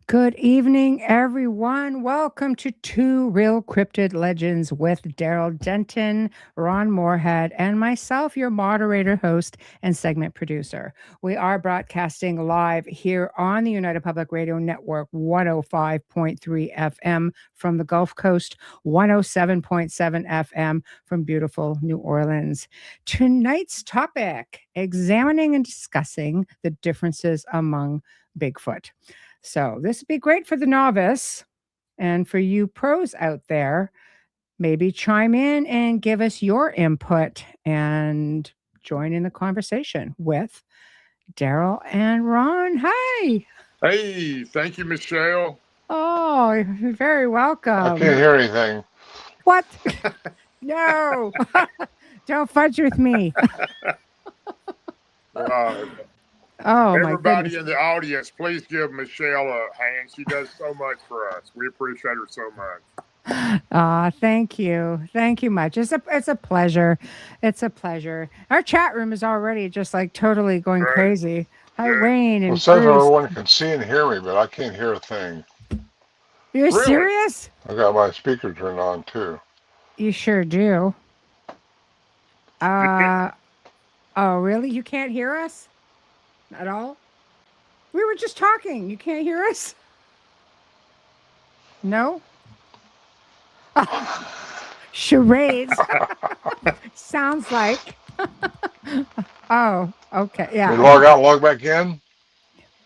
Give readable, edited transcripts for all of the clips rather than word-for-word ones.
Good evening, everyone. Welcome to Two Real Cryptid Legends with Darrell, Denton, Ron Morehead, and myself, your moderator, host, and segment producer. We are broadcasting live here on the United Public Radio Network 105.3 FM from the Gulf Coast, 107.7 FM from beautiful New Orleans. Tonight's topic, examining and discussing the differences among Bigfoot. So this would be great for the novice, and for you pros out there, maybe chime in and give us your input and join in the conversation with Darrell and Ron. Hi. Hey, thank you, Michelle. Oh, you're very I welcome. can't hear anything. What? No. Don't fudge with me. Oh, my Everybody goodness. in the audience, please give Michelle a hand. She does so much for us. We appreciate her so much. Thank you. Thank you much. It's a pleasure. It's a pleasure. Our chat room is already just like totally going Right. crazy. Hi, Yeah. Wayne Well, and it says Bruce. everyone can see and hear me, but I can't hear a thing. You're Really? serious? I got my speaker turned on too. You sure do. Oh, really? You can't hear us at all? We were just talking. You can't hear us? No? Charades. Sounds like. Oh, okay. Yeah. We log out and log back in?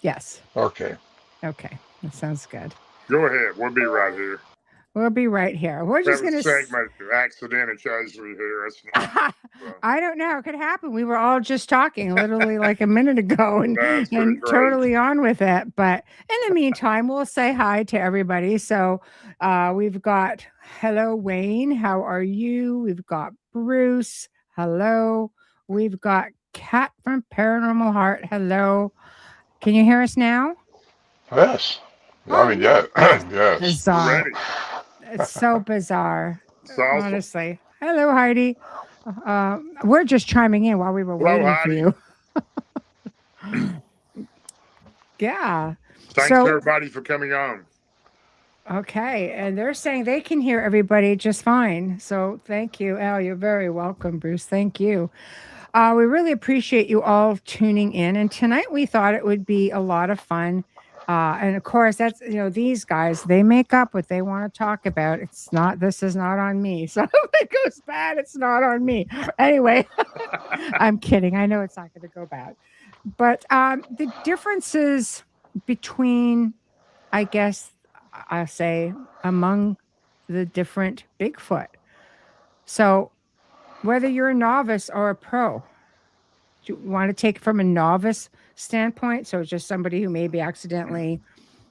Yes. Okay. Okay. That sounds good. Go ahead. We'll be right here. We'll be right here. We're We just have going a segment accident occasionally here. It's not. I don't know. It could happen. We were all just talking literally like a minute ago and That's pretty great. totally on with it. But in the meantime, we'll say hi to everybody. So we've got, hello, Wayne. How are you? We've got Bruce. Hello. We've got Kat from Paranormal Heart. Hello. Can you hear us now? Yes. I mean, yeah. Yes. Bizarre. Ready. It's so bizarre. It's awesome. Honestly. Hello, Heidi. We're just chiming in while we were Hello, waiting Heidi. for you. Yeah. Thanks So- everybody for coming on. Okay. And they're saying they can hear everybody just fine. So thank you, Al. You're very welcome, Bruce. Thank you. We really appreciate you all tuning in. And tonight we thought it would be a lot of fun. And of course, that's, these guys, they make up what they want to talk about. This is not on me. So if it goes bad, it's not on me. Anyway, I'm kidding. I know it's not going to go bad. But the differences between, I guess, I'll say, among the different Bigfoot. So whether you're a novice or a pro, do you want to take it from a novice standpoint? So just somebody who maybe accidentally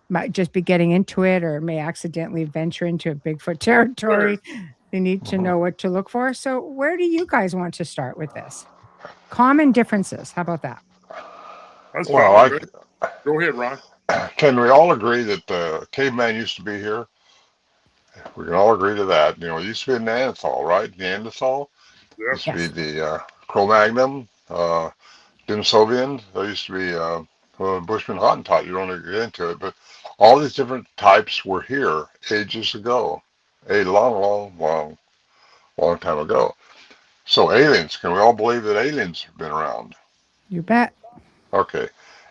might just be getting into it or may accidentally venture into a Bigfoot territory. They need to know what to look for. So where do you guys want to start with this? Common differences. How about that? That's Well, fine. Go ahead, Ron. Can we all agree that the caveman used to be here? We can all agree to that. It used to be a Neanderthal, right? Neanderthal. Yep. Used to be the Cro-Magnon, Denisovian. There used to be Bushman Hottentot. You don't want to get into it, but all these different types were here ages ago, a long time ago. So aliens, can we all believe that aliens have been around? You bet. Okay.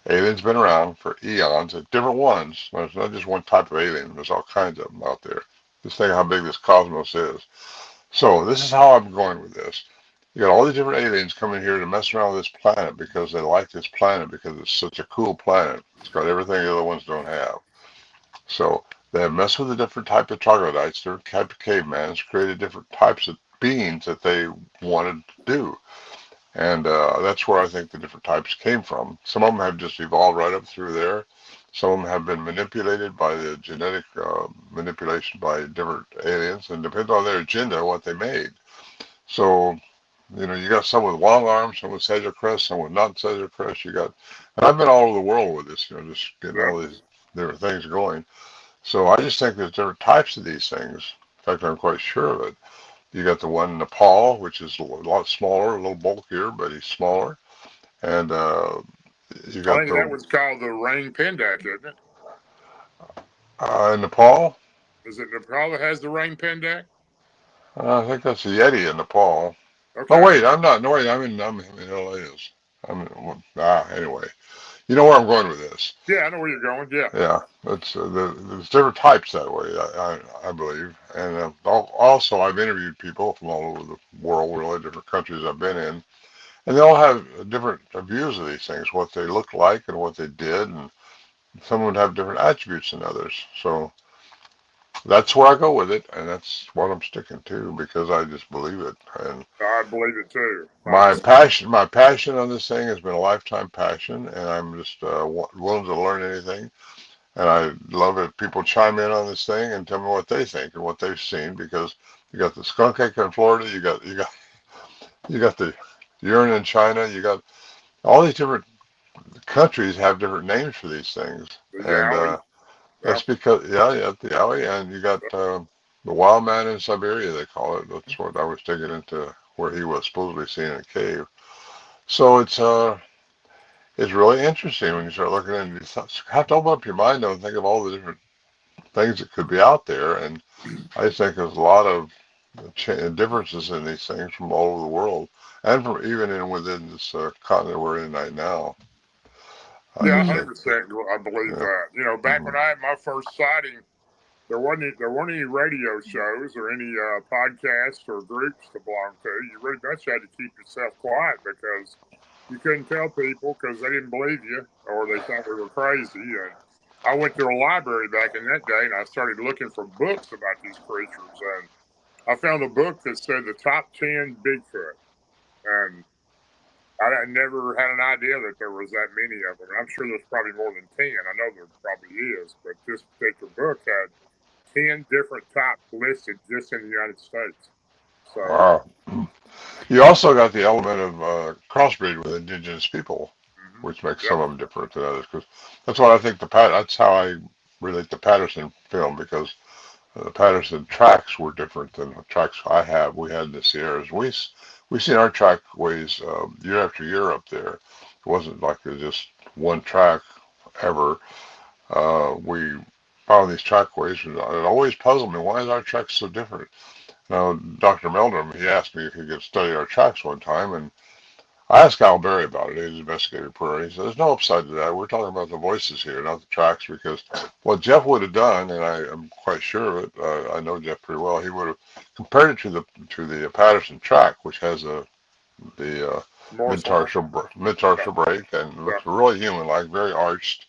Aliens been around for eons, different ones. There's not just one type of alien. There's all kinds of them out there. Just think how big this cosmos is. So this is how I'm going with this. You got all these different aliens coming here to mess around with this planet because they like this planet because it's such a cool planet. It's got everything the other ones don't have. So they have messed with the different type of troglodytes, different type of cavemans, created different types of beings that they wanted to do. And that's where I think the different types came from. Some of them have just evolved right up through there. Some of them have been manipulated by the genetic manipulation by different aliens, and depends on their agenda what they made. So, you got some with long arms, some with cellular crest, some with not cellular crest. And I've been all over the world with this, just getting all these different things going. So I just think there's different types of these things. In fact, I'm quite sure of it. You got the one in Nepal, which is a lot smaller, a little bulkier, but he's smaller. And you got I think that was called the rain pendak, isn't it? In Nepal? Is it Nepal that has the rain pendeck? I think that's a Yeti in Nepal. Oh Okay. wait, I'm not. No wait, I'm in LA. Anyway, you know where I'm going with this. Yeah, I know where you're going. Yeah. Yeah, there's different types that way. I believe, and also I've interviewed people from all over the world, really different countries I've been in, and they all have different views of these things, what they look like and what they did, and some would have different attributes than others. So that's where I go with it, and that's what I'm sticking to because I just believe it. And I believe it too. my passion on this thing has been a lifetime passion, and I'm just willing to learn anything. And I love it. People chime in on this thing and tell me what they think and what they've seen because you got the skunk ape in Florida, you got the urine in China, you got all these different countries have different names for these things, The and Yowie. that's because yeah, the alley, and you got the wild man in Siberia, they call it. That's what I was taken into where he was supposedly seen in a cave. So it's really interesting when you start looking at it. You have to open up your mind though and think of all the different things that could be out there. And I just think there's a lot of differences in these things from all over the world, and from even within this continent we're in right now. I Yeah, just think, 100%. I believe yeah, that. You know, back hmm when I had my first sighting, there weren't any radio shows or any podcasts or groups to belong to. You really much had to keep yourself quiet because you couldn't tell people because they didn't believe you or they thought we were crazy. And I went to a library back in that day and I started looking for books about these creatures. And I found a book that said the top 10 Bigfoot. And I never had an idea that there was that many of them. I'm sure there's probably more than 10. I know there probably is, but this particular book had 10 different types listed just in the United States. So, wow. You also got the element of crossbreed with indigenous people, which makes yep, some of them different than others. Because that's what I think that's how I relate the Patterson film because the Patterson tracks were different than the tracks we had in the Sierras. We seen our trackways year after year up there. It wasn't like it was just one track ever. We found these trackways, and it always puzzled me. Why is our tracks so different? Now, Dr. Meldrum, he asked me if he could study our tracks one time, and I asked Al Berry about it. He's an investigator prairie. He said, there's no upside to that. We're talking about the voices here, not the tracks, because what Jeff would have done, and I am quite sure of it, I know Jeff pretty well, he would have compared it to the Patterson track, which has the morsel. mid-tarsal break and Yeah, looks really human-like, very arched.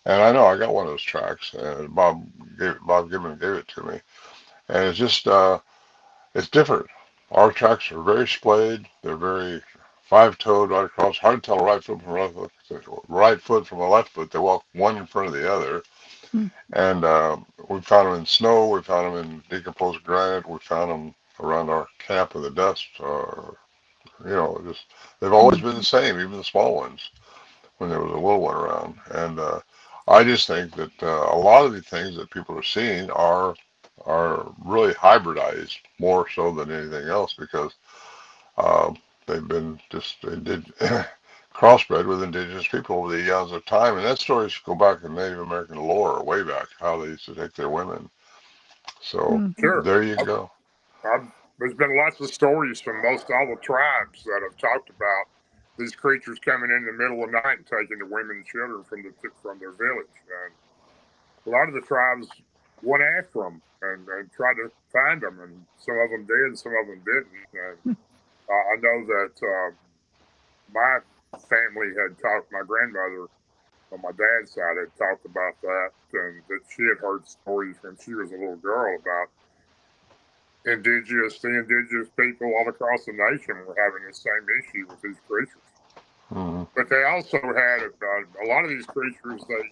And I know I got one of those tracks, and Bob Gibbon gave it to me. And it's just, it's different. Our tracks are very splayed. They're very five-toed right across. Hard to tell a right foot from a left foot. They walk one in front of the other. Mm. And we found them in snow. We found them in decomposed granite. We found them around our camp in the dust. Just they've always been the same, even the small ones when there was a little one around. And I just think that a lot of the things that people are seeing are really hybridized more so than anything else because um, they did crossbred with indigenous people over the eons of time, and that stories go back in Native American lore way back how they used to take their women. So Mhm. sure. there you go. There's been lots of stories from most all the tribes that have talked about these creatures coming in the middle of the night and taking the women and children from their village. And a lot of the tribes went after them and tried to find them, and some of them did, and some of them didn't. And I know that my family had talked. My grandmother on my dad's side had talked about that, and that she had heard stories when she was a little girl about the indigenous people all across the nation were having the same issue with these creatures. Hmm. But they also had a lot of these creatures they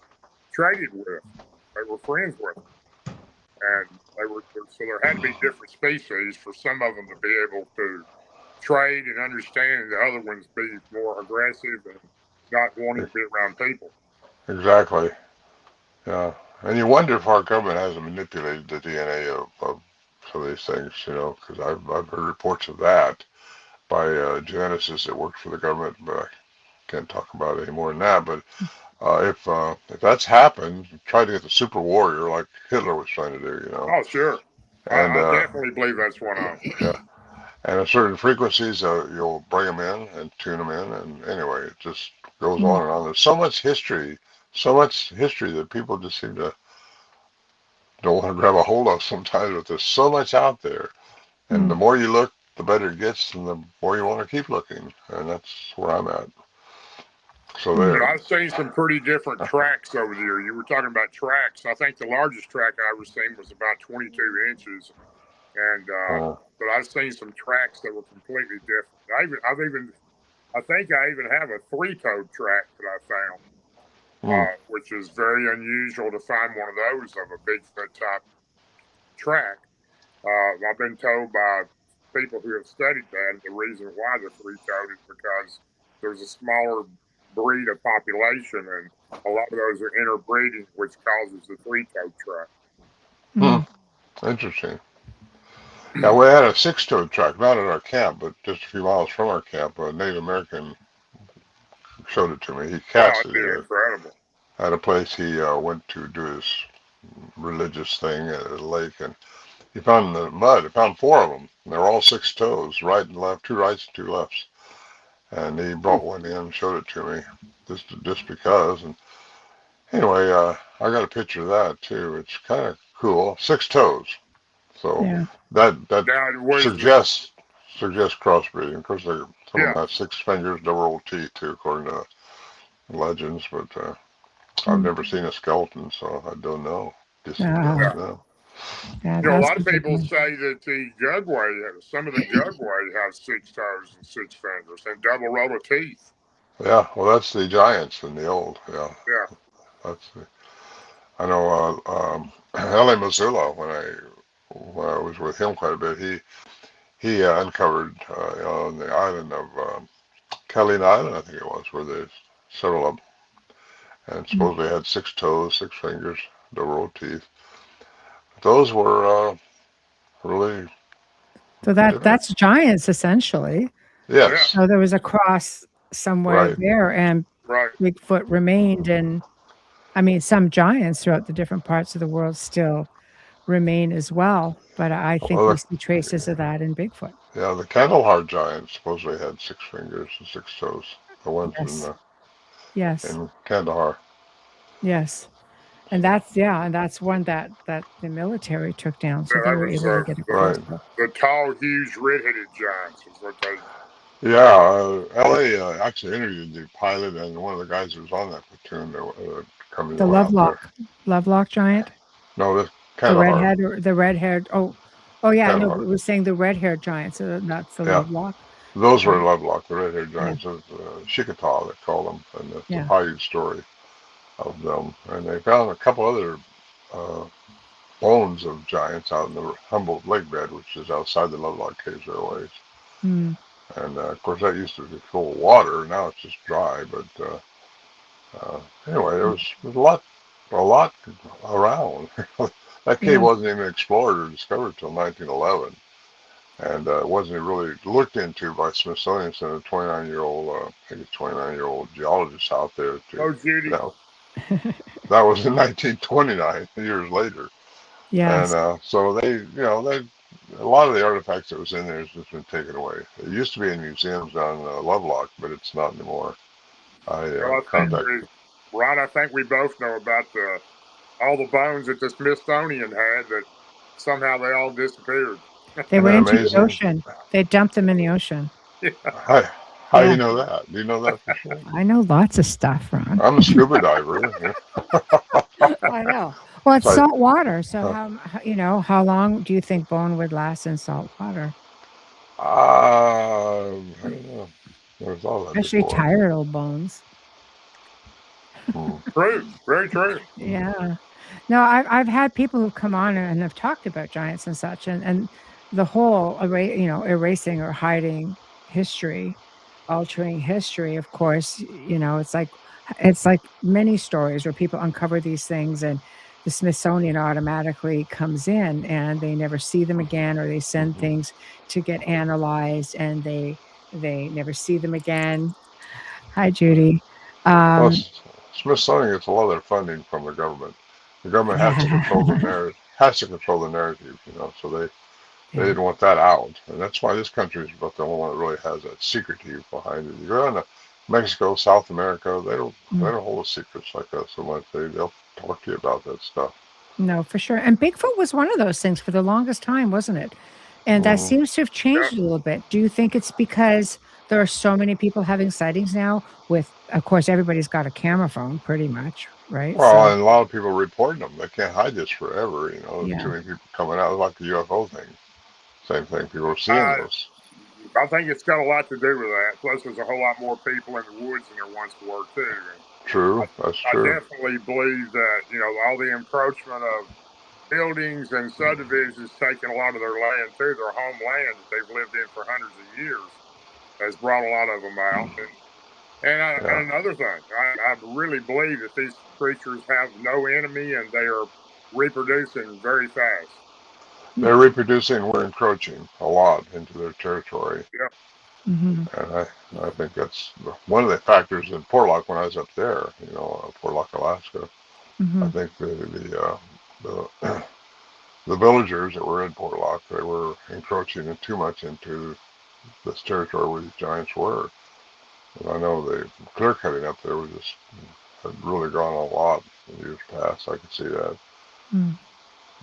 traded with. They were friends with them. And so there had to be different species for some of them to be able to trade and understand, and the other ones be more aggressive and not wanting to be around people. Exactly. Yeah. And you wonder if our government hasn't manipulated the DNA of some of these things, because I've heard reports of that by geneticists that work for the government, but I can't talk about it any more than that. But if that's happened, try to get the super warrior like Hitler was trying to do, Oh, sure. And I definitely believe that's one of them. yeah, and at certain frequencies, you'll bring them in and tune them in, and anyway, it just goes on and on. There's so much history that people just seem to don't want to grab a hold of sometimes. But there's so much out there, and the more you look, the better it gets, and the more you want to keep looking, and that's where I'm at. So there. I've seen some pretty different tracks over there. You were talking about tracks. I think the largest track I ever seen was about 22 inches, and but I've seen some tracks that were completely different. I think I even have a 3-toed track that I found, which is very unusual to find one of those of a Bigfoot type track. I've been told by people who have studied that the reason why the 3-toed is because there's a smaller breed of population, and a lot of those are interbreeding, which causes the 3-toed track. Interesting. Yeah, we had a 6-toed track, not at our camp, but just a few miles from our camp. A Native American showed it to me. He casted it incredible. At a place he went to do his religious thing at a lake, and he found in the mud. He found 4 of them. And they were all 6 toes, right and left, 2 rights and 2 lefts. And he brought one in and showed it to me, just because. And anyway, I got a picture of that too. It's kind of cool. 6 toes. So that suggests crossbreeding. Of course, some of them have 6 fingers, double-rolled teeth too, according to legends. But I've never seen a skeleton, so I don't know. Just know. Yeah, a lot of people say that the jugway, some of the jugway have 6 toes and 6 fingers and double row of teeth. Yeah, well, that's the giants in the old. Yeah. I know L.A. Missoula, when I was with him quite a bit, he uncovered on the island of Catalina Island, I think it was, where there's several of them, and supposedly had 6 toes, 6 fingers, double row teeth. Those were really. So that's giants essentially. Yes. So there was a cross somewhere there, and Bigfoot remained, and I mean some giants throughout the different parts of the world still remain as well. But I think we see traces of that in Bigfoot. Yeah, the Kandahar giants supposedly had 6 fingers and 6 toes. The ones in Kandahar. Yes. And that's one that the military took down, so they were able to get across. The tall, huge, red-headed giants is what they. Yeah, L.A. Actually interviewed the pilot and one of the guys who was on that platoon. Coming the Lovelock giant. No, the red-haired. Oh yeah, Kandahar. No, we were saying the red-haired giant. So that's the Lovelock. Those were Lovelock, the red-haired giants. Chickasaw, they call them, and the Paiute story of them, and they found a couple other bones of giants out in the Humboldt Lake bed, which is outside the Lovelock Caves Airways. And of course, that used to be full of water. Now it's just dry. But anyway, there was a lot around. That cave wasn't even explored or discovered until 1911, and it wasn't really looked into by Smithsonian. So a 29-year-old geologist out there. Judy. That was in 1929, years later. Yes. And so they a lot of the artifacts that was in there has just been taken away. It used to be in museums down in Lovelock, but it's not anymore. I think we both know about all the bones that the Smithsonian had that somehow they all disappeared. They went into the ocean. They dumped them in the ocean. How do you know that? Do you know that for sure? I know lots of stuff, Ron. I'm a scuba diver. I know. Well, it's salt water. So how long do you think bone would last in salt water? I don't know. There's all that. Especially tired old bones. True. Very true. Yeah. No, I've had people who've come on and have talked about giants and such, and the whole erasing or hiding history, altering history. Of course, it's like many stories where people uncover these things and the Smithsonian automatically comes in and they never see them again, or they send things to get analyzed and they never see them again. Hi, Judy. Smithsonian gets a lot of their funding from the government. The government has to control the narrative. Has to control the narrative, So they Yeah. didn't want that out, and that's why this country is about the only one that really has that secretive behind it. You go down to Mexico, South America, they don't hold secrets like that so much. They'll talk to you about that stuff. No, for sure. And Bigfoot was one of those things for the longest time, wasn't it? And that seems to have changed a little bit. Do you think it's because there are so many people having sightings now with, of course, everybody's got a camera phone pretty much, right? Well, So, and a lot of people reporting them. They can't hide this forever, There's yeah. too many people coming out, like the UFO thing. Same thing. People are seeing those. I think it's got a lot to do with that. Plus, there's a whole lot more people in the woods than there once were, too. True. That's true. I definitely believe that, all the encroachment of buildings and subdivisions taking a lot of their land, too, their homeland that they've lived in for hundreds of years, has brought a lot of them out. And another thing, I really believe that these creatures have no enemy and they are reproducing very fast. They're reproducing. We're encroaching a lot into their territory. Yeah. Mm-hmm. And I think that's one of the factors in Portlock when I was up there, Portlock, Alaska. Mm-hmm. I think the villagers that were in Portlock, they were encroaching too much into this territory where these giants were. And I know the clear cutting up there had really gone a lot in years past. I could see that. Mm.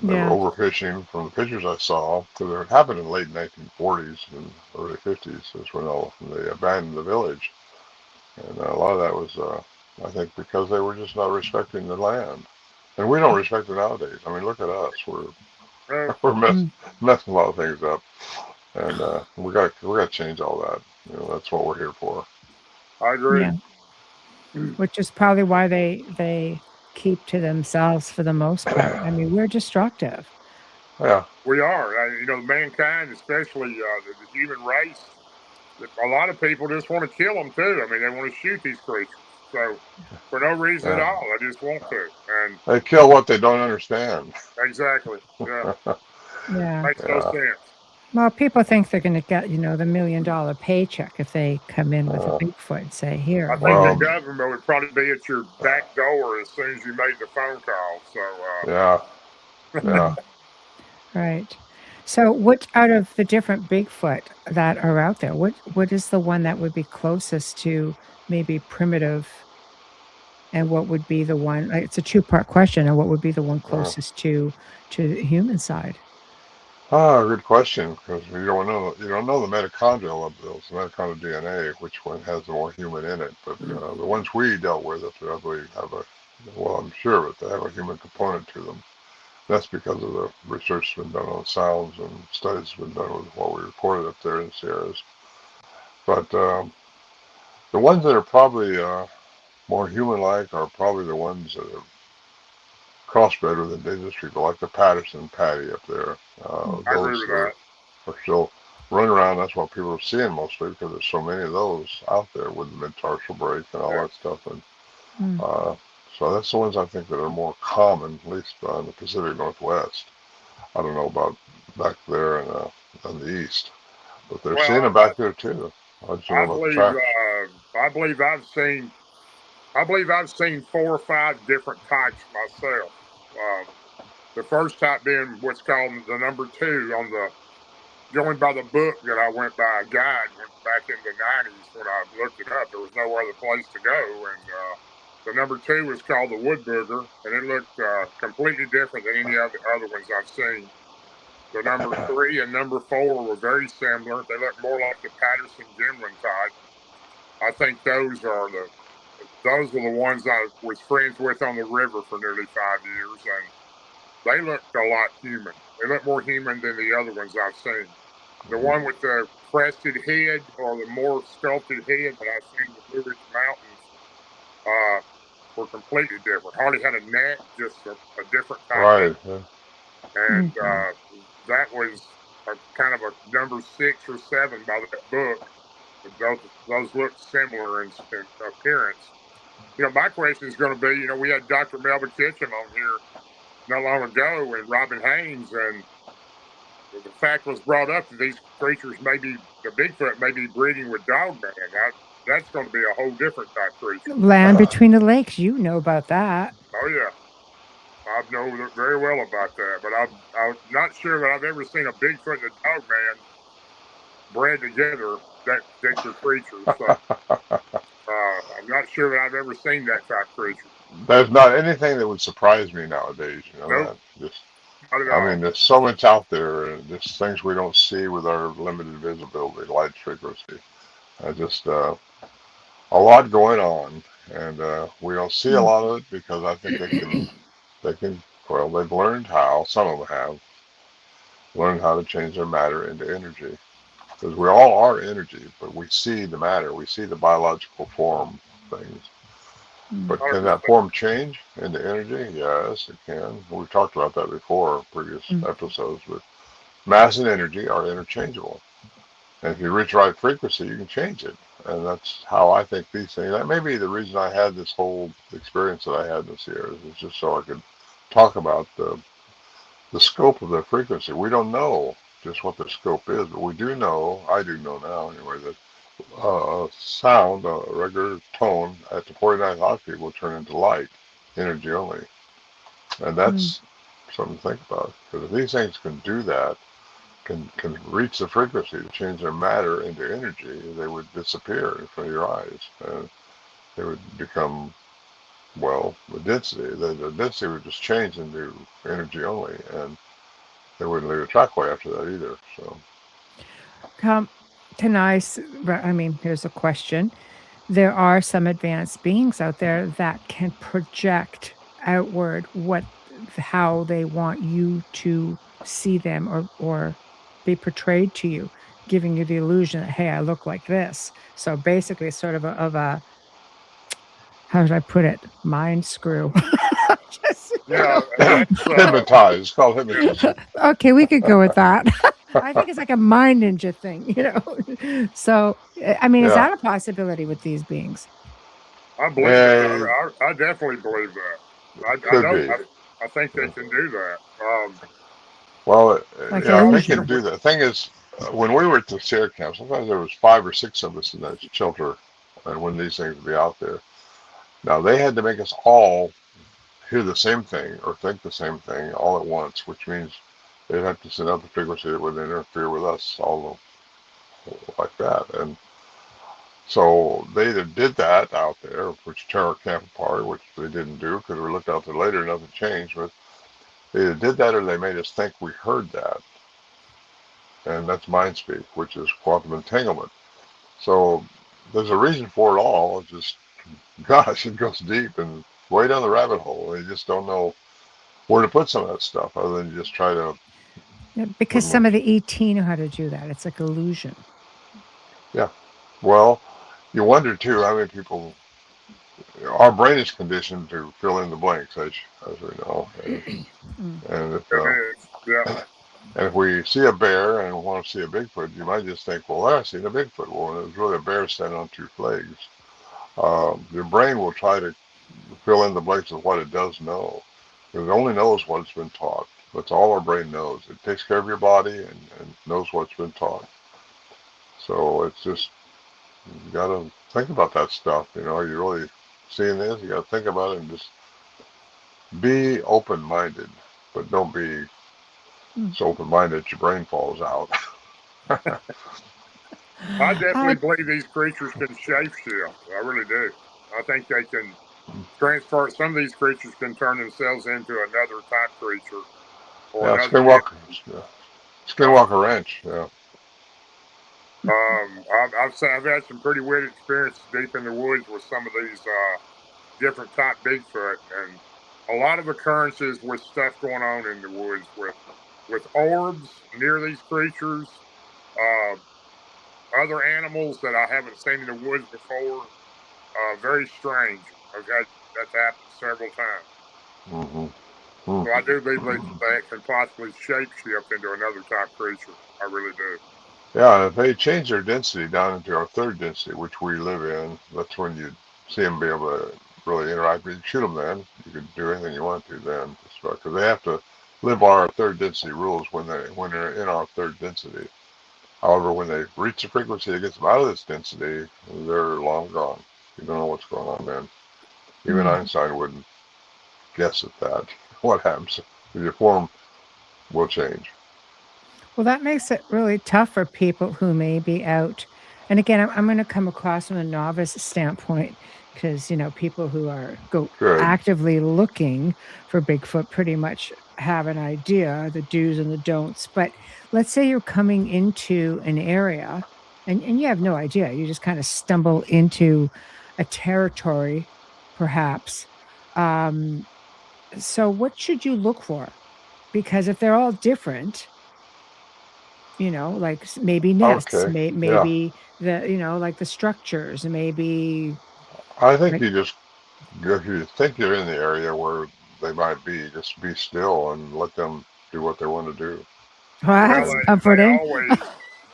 They Yeah. were overfishing from the pictures I saw, because it happened in the late 1940s and early 50s. That's when they abandoned the village. And a lot of that was, I think, because they were just not respecting the land. And we don't respect it nowadays. I mean, look at us. We're messing a lot of things up. And we got to change all that. That's what we're here for. I agree. Yeah. Which is probably why they keep to themselves for the most part. I mean, we're destructive. Yeah. We are. Mankind, especially the human race, a lot of people just want to kill them, too. I mean, they want to shoot these creatures. So, for no reason at all, they just want to. And they kill what they don't understand. Exactly. Yeah. Yeah. Makes no sense. Well, people think they're going to get, the $1 million paycheck if they come in with a Bigfoot and say, here. I think the government would probably be at your back door as soon as you made the phone call. So, yeah. Right. So what out of the different Bigfoot that are out there, what is the one that would be closest to maybe primitive, and what would be the one, it's a two-part question, and what would be the one closest to the human side? Good question, because you don't know the mitochondrial of those, the mitochondrial DNA, which one has the more human in it. But the ones we dealt with, I believe, I'm sure of it, they have a human component to them. That's because of the research that's been done on sounds and studies been done with what we reported up there in the Sierras. But the ones that are probably more human-like are probably the ones that are crossbred with indigenous people, like the Patterson Patty up there. I agree with that. Are still running around. That's what people are seeing mostly, because there's so many of those out there with the mid-tarsal break and all that stuff. And so that's the ones I think that are more common, at least in the Pacific Northwest. I don't know about back there in the east, but they're seeing them back there too. I believe I've seen 4 or 5 different types myself. The first type being what's called the number 2 on the, going by the book that I went by, a guide back in the 90s when I looked it up. There was no other place to go, and the number 2 was called the wood booger, and it looked completely different than any of the other ones I've seen. The number 3 and number 4 were very similar. They look more like the Patterson Gimlin type. I think those are the ones I was friends with on the river for nearly 5 years, and they looked a lot human. They look more human than the other ones I've seen. The one with the crested head, or the more sculpted head that I've seen in the Blue Ridge Mountains, were completely different. Hardly had a neck, just a different type. Right. And that was kind of a number 6 or 7 by that book. Those look similar in appearance. My question is going to be, we had Dr. Melvin Kitchen on here not long ago, and Robin Haynes, and the fact was brought up that these creatures the Bigfoot may be breeding with dog man. that's going to be a whole different type creature. Land between the lakes. You know about that. Oh yeah, I know very well about that. But I'm not sure that I've ever seen a Bigfoot and a dog man bred together, that particular creature. So I'm not sure that I've ever seen that type of creature. There's not anything that would surprise me nowadays. You know Nope, that. Just, not at I all. mean, there's so much out there, and just things we don't see with our limited visibility, light frequency. I just a lot going on, and we don't see a lot of it because I think they can. Well, they've learned how. Some of them have learned how to change their matter into energy. Because we all are energy, but we see the matter, we see the biological form things. But can that 100%. form change into energy? Yes, it can. We've talked about that before in previous episodes. But mass and energy are interchangeable. And if you reach the right frequency, you can change it. And that's how I think these things. That may be the reason I had this whole experience that I had this year. Is just so I could talk about the scope of the frequency. We don't know just what the scope is, but we do know, I do know now anyway, that sound, a regular tone at the 49th octave will turn into light, energy only. And that's something to think about. Because if these things can do that, can reach the frequency to change their matter into energy, they would disappear in front of your eyes. And they would become, well, the density would just change into energy only. And they wouldn't leave a trackway after that either. So Here's a question. There are some advanced beings out there that can project outward how they want you to see them, or be portrayed to you, giving you the illusion that, hey, I look like this. So basically it's sort of a how should I put it? Mind screw. Yeah, that's hypnotized. It's called hypnotism. Okay, we could go with that. I think it's like a mind ninja thing. So, I mean, is Yeah. that a possibility with these beings? I believe it. I definitely believe that. I Could know. be. I think they can do that. Well, Like yeah, they illusion. can do that. The thing is, when we were at the Sierra camp, sometimes there was 5 or 6 of us in that shelter, and when these things would be out there. Now they had to make us all hear the same thing or think the same thing all at once, which means they'd have to send out the frequency that would interfere with us all like that. And so they either did that out there, which tore our camp apart, which they didn't do because we looked out there later and nothing changed. But they either did that or they made us think we heard that. And that's mind speak, which is quantum entanglement. So there's a reason for it all. It's just, gosh, it goes deep and way down the rabbit hole. They just don't know where to put some of that stuff other than just try to. Yeah, because some of the ET know how to do that. It's like illusion. Yeah. Well, you wonder too how many people. Our brain is conditioned to fill in the blanks, as we know. And if we see a bear and want to see a Bigfoot, you might just think, well, I've seen a Bigfoot. Well, it was really a bear standing on 2 legs. Your brain will try to fill in the blanks of what it does know. It only knows what it's been taught. That's all our brain knows. It takes care of your body and knows what's been taught. So it's just, you got to think about that stuff. You're really seeing this, you got to think about it and just be open-minded, but don't be so open-minded that your brain falls out. I definitely believe these creatures can shapeshift. I really do. I think they can transfer. Some of these creatures can turn themselves into another type creature. Or Skinwalker Ranch. Yeah. I've had some pretty weird experiences deep in the woods with some of these different type Bigfoot, and a lot of occurrences with stuff going on in the woods with orbs near these creatures, other animals that I haven't seen in the woods before. Very strange. Okay, that's happened several times. Mm-hmm. So I do believe that can possibly shapeshift into another type creature. I really do. Yeah, if they change their density down into our 3rd density, which we live in, that's when you see them be able to really interact. You can shoot them then. You can do anything you want to then, because they have to live by our 3rd density rules when they're in our 3rd density. However, when they reach the frequency that gets them out of this density, they're long gone. You don't know what's going on then. Even Einstein wouldn't guess at that. What happens? Your form will change. Well, that makes it really tough for people who may be out. And again, I'm going to come across from a novice standpoint because, people who go Good. actively looking for Bigfoot pretty much have an idea, the do's and the don'ts. But let's say you're coming into an area and you have no idea. You just kind of stumble into a territory, perhaps. So what should you look for? Because if they're all different, like maybe nests, Okay. maybe like the structures, maybe. I think Like, you just, if you think you're in the area where they might be, just be still and let them do what they want to do. well, Well, that's And, they comforting. always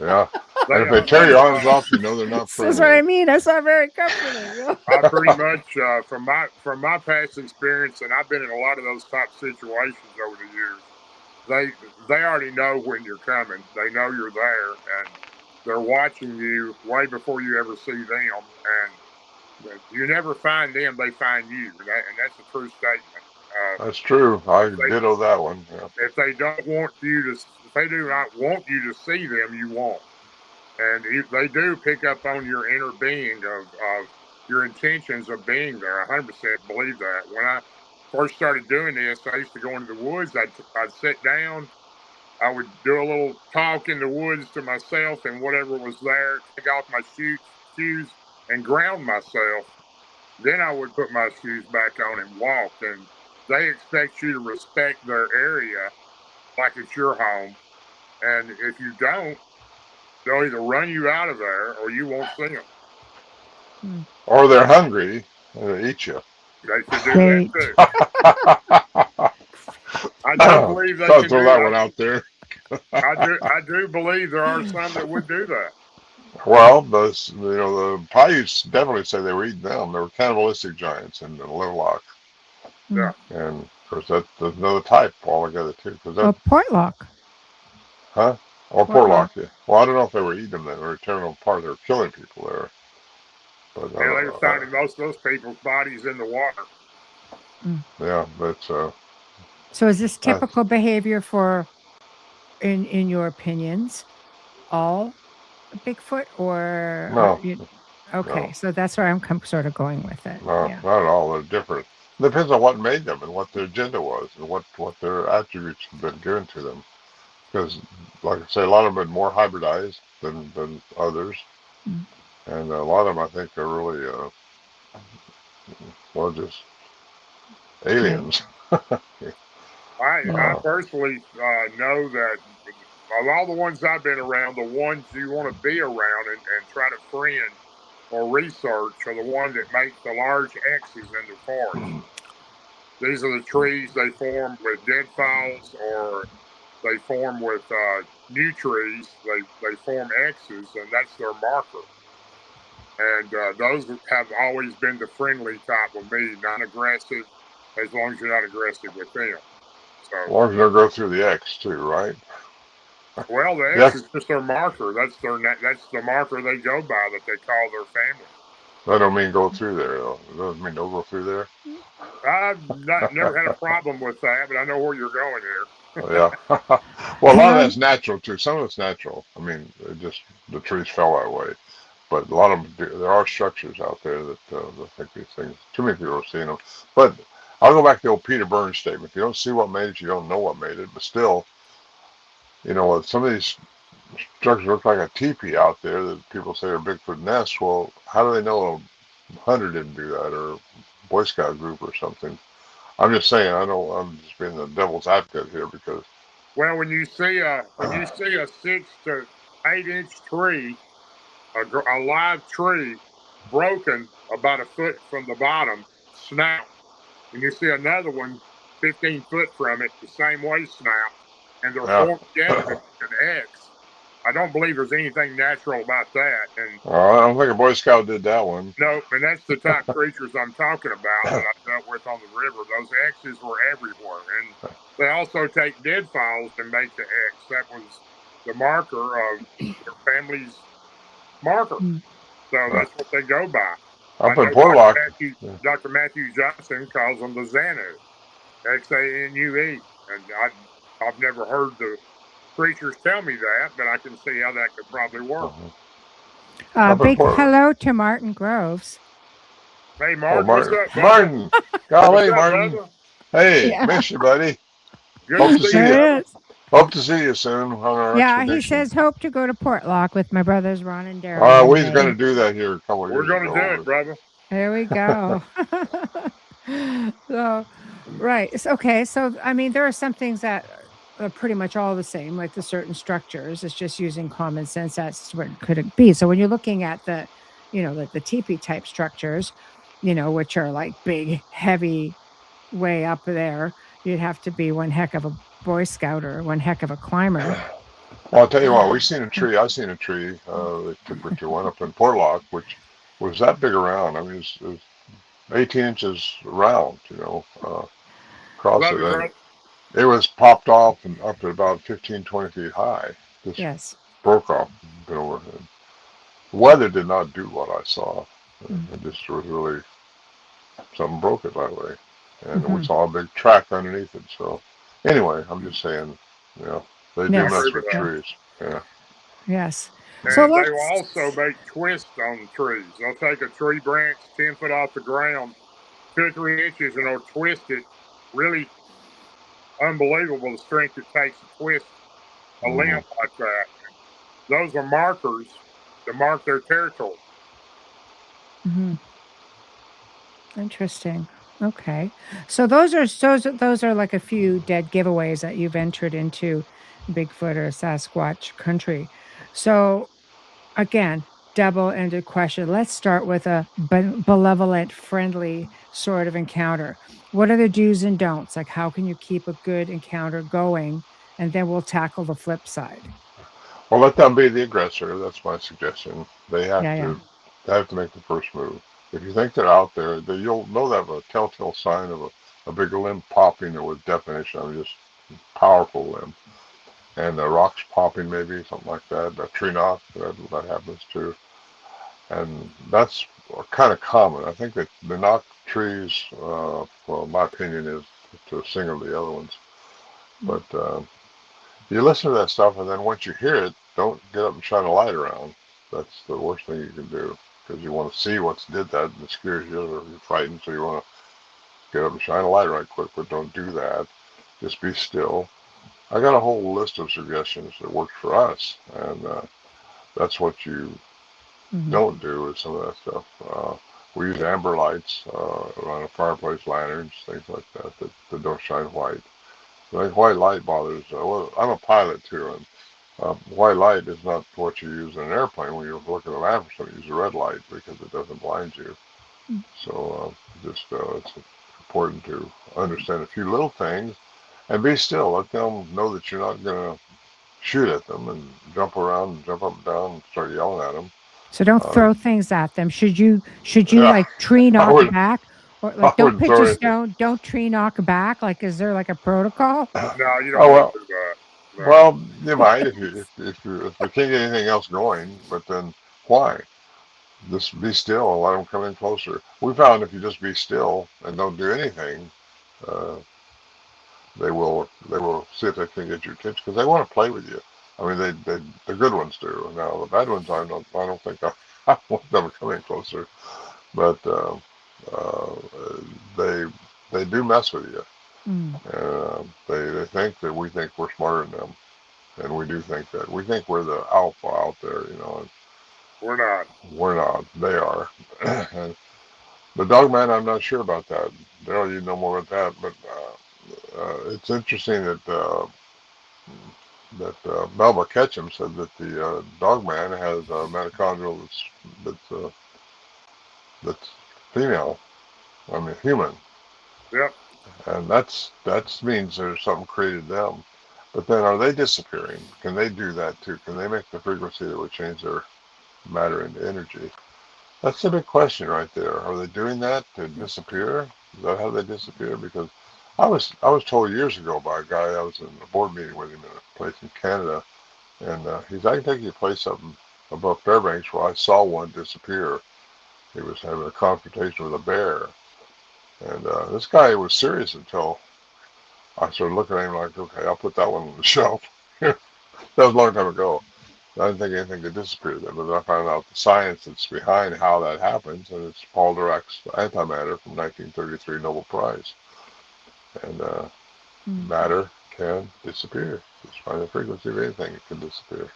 yeah. they And if they tear your arms they off, you know they're not That's what I friendly. mean. That's not very comforting. I pretty much from my past experience, and I've been in a lot of those type situations over the years. They already know when you're coming. They know you're there, and they're watching you way before you ever see them. And you never find them; they find you, and that's a true statement. That's true. I They, ditto that one. Yeah. if they don't want you to, if they do not want you to see them, you won't. And they do pick up on your inner being of your intentions of being there. I 100% believe that. When I first started doing this, I used to go into the woods. I'd sit down. I would do a little talk in the woods to myself and whatever was there, take off my shoes and ground myself. Then I would put my shoes back on and walk. And they expect you to respect their area like it's your home. And if you don't, they'll either run you out of there or you won't see them. Or they're hungry and they eat you. They should do that too. I do believe they I'll can throw do that that. one out there. I do believe there are some that would do that. Well, the Paiutes definitely say they were eating them. They were cannibalistic giants in the Liverlock. Yeah. And of course, that's another type altogether too. Portlock. Huh? Or Portlock. Portlock, yeah. Well, I don't know if they were eating them then. They were tearing them apart. They were killing people there. But Yeah, they were finding most of those people's bodies in the water. Yeah, but So is this typical behavior for, in your opinions, all Bigfoot or? no. Okay, No. so that's where I'm sort of going with it. No, Yeah. not at all. They're different. It depends on what made them and what their agenda was and what their attributes have been given to them. Because, like I say, a lot of them are more hybridized than others. And a lot of them, I think, are really, just aliens. I personally know that of all the ones I've been around, the ones you want to be around and try to friend or research are the ones that make the large X's in the forest. These are the trees they form with deadfalls, or they form with new trees. They form X's, and that's their marker. And those have always been the friendly type with me, non-aggressive, as long as you're not aggressive with them. So, As long as they'll go through the X too, right? well, the X is just their marker. That's the marker they go by that they call their family. That don't mean go through there, though. It doesn't mean don't go through there. I've never had a problem with that, but I know where you're going here. Yeah. Well, a lot of that's natural too. Some of it's natural. I mean, the trees fell that way. But a lot of them, there are structures out there that think these things. Too many people are seeing them. But I'll go back to the old Peter Burns statement. If you don't see what made it, you don't know what made it. But still, some of these structures look like a teepee out there that people say are Bigfoot nests. Well, how do they know a hunter didn't do that, or a Boy Scout group or something? I'm just saying. I'm just being the devil's advocate here because. Well, when you see a 6 to 8 inch tree, a live tree, broken about a foot from the bottom, snout, and you see another one 15 foot from it, the same way snout, and they're formed together an X. I don't believe there's anything natural about that. And I don't think a Boy Scout did that one. No, and that's the type of creatures I'm talking about that I dealt with on the river. Those X's were everywhere, and they also take deadfalls and make the X. That was the marker of their family's marker. Mm. So that's what they go by. I Up in know Portlock. Dr. Matthew Johnson calls them the Xanu, Xanue, and I've never heard the creatures tell me that, but I can see how that could probably work. Up in Big Portlock. hello to Martin Groves. Hey, Mark, Martin. what's up, brother? Martin. Golly, What's up, Martin. brother? Hey, Yeah. miss you, buddy. Good Hope to to see see you, you. There brother. it is. Hope to see you soon on our Yeah, he expedition. says hope to go to Portlock with my brothers Ron and Darrell. in We was May. going to do that here a couple of We're years going to ago. do it, brother. There we go. So, right. Okay. So, I mean, there are some things that are pretty much all the same, like the certain structures. It's just using common sense. That's what could it be. So, when you're looking at the, the teepee type structures, which are like big, heavy, way up there, you'd have to be one heck of a Boy Scout or one heck of a climber. Well, I'll tell you what, we've seen a tree. I've seen a tree, the temperature one up in Portlock, which was that big around. I mean, it was 18 inches round, across Love it. you, And brother. it was popped off and up to about 15, 20 feet high. Just Yes. broke off. The weather did not do what I saw. It just was really, something broke it that way. And we saw a big track underneath it. So anyway, I'm just saying, they do Yes. mess Agree with with that. trees. Yeah. Yes. And So they will let's. also make twists on trees. They'll take a tree branch 10 foot off the ground, 2 or 3 inches, and they'll twist it. Really unbelievable the strength it takes to twist a limb like that. Those are markers to mark their territory. Interesting. Okay. So those are like a few dead giveaways that you've entered into Bigfoot or Sasquatch country. So again, double-ended question. Let's start with a benevolent, friendly sort of encounter. What are the do's and don'ts? Like, how can you keep a good encounter going? And then we'll tackle the flip side. Well, let them be the aggressor. That's my suggestion. They have Yeah, to they have to make the first move. If you think they're out there, you'll know that a telltale sign of a big limb popping or with definition. I mean, just powerful limb. And the rocks popping, maybe something like that. A tree knock, that happens too. And that's kind of common. I think that the knock trees, well, my opinion is to single the other ones. But you listen to that stuff, and then once you hear it, don't get up and shine a light around. That's the worst thing you can do, because you want to see what's did that, and it scares you, or you're frightened, so you want to get up and shine a light right quick, but don't do that. Just be still. I got a whole list of suggestions that worked for us, and that's what you don't do with some of that stuff. We use amber lights around a fireplace, lanterns, things like that don't shine white. The white light bothers. Well, I'm a pilot too, and white light is not what you use in an airplane when you're looking at a lamp or something. Use a red light because it doesn't blind you. So it's important to understand a few little things and be still. Let them know that you're not going to shoot at them and jump around and jump up and down and start yelling at them. So don't throw things at them. Should you Yeah, like tree knock would, back, or I like don't wouldn't pitch throw a anything. stone? Don't tree knock back. Like, is there like a protocol? No, you don't Oh, want well, to do that. No. well, you might if you can't get anything else going, but then why? Just be still and let them come in closer. We found if you just be still and don't do anything, uh, they will see if they can get your attention because they want to play with you. I mean, the good ones do. Now the bad ones, I don't think I want them to come in closer, but they do mess with you. They think that we think we're smarter than them, and we do think that. We think we're the alpha out there, and We're not. we're not. They are. And the dogman, I'm not sure about that. Darrell, you know more about that, but it's interesting that Melba Ketchum said that the dogman has a mitochondrial that's female. I mean, human. Yep. And that means there's something created them. But then are they disappearing? Can they do that too? Can they make the frequency that would change their matter into energy? That's a big question right there. Are they doing that to disappear? Is that how they disappear? Because I was told years ago by a guy, I was in a board meeting with him in a place in Canada, And I can take you to a place up above Fairbanks where I saw one disappear. He was having a confrontation with a bear. And this guy was serious until I started looking at him like, okay, I'll put that one on the shelf. That was a long time ago. I didn't think anything could disappear then, but I found out the science that's behind how that happens, and it's Paul Dirac's antimatter from 1933 Nobel Prize. And matter can disappear. Just find the frequency of anything, it can disappear.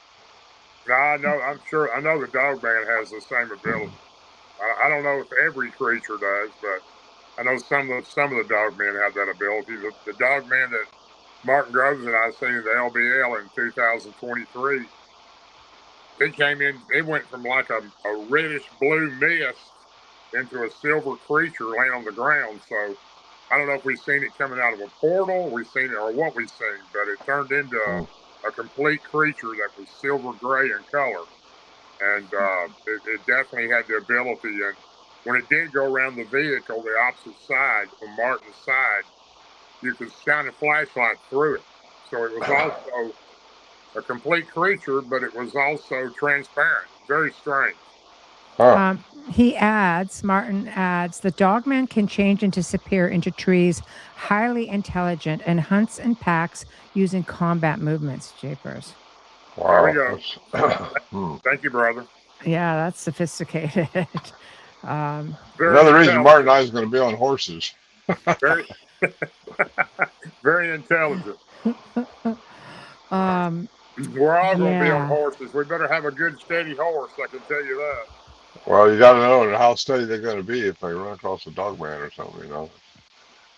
No, I know. I'm sure. I know the dog man has the same ability. I don't know if every creature does, but I know some of the dog men have that ability. The dog man that Martin Groves and I seen at the LBL in 2023, it came in. It went from like a reddish blue mist into a silver creature laying on the ground. So I don't know if we've seen it coming out of a portal, we've seen it, or what we've seen, but it turned into a complete creature that was silver gray in color. And it definitely had the ability. And when it did go around the vehicle, the opposite side, on Martin's side, you could shine a flashlight through it. So it was also a complete creature, but it was also transparent. Very strange. Martin adds, the dogman can change and disappear into trees, highly intelligent, and hunts in packs using combat movements, Japers. Wow. There we go. Thank you, brother. Yeah, that's sophisticated. Another reason Martin and I is going to be on horses. Very, very intelligent. We're all going to be on horses. We better have a good, steady horse, I can tell you that. Well, you got to know how steady they're going to be if they run across a dog man or something, you know.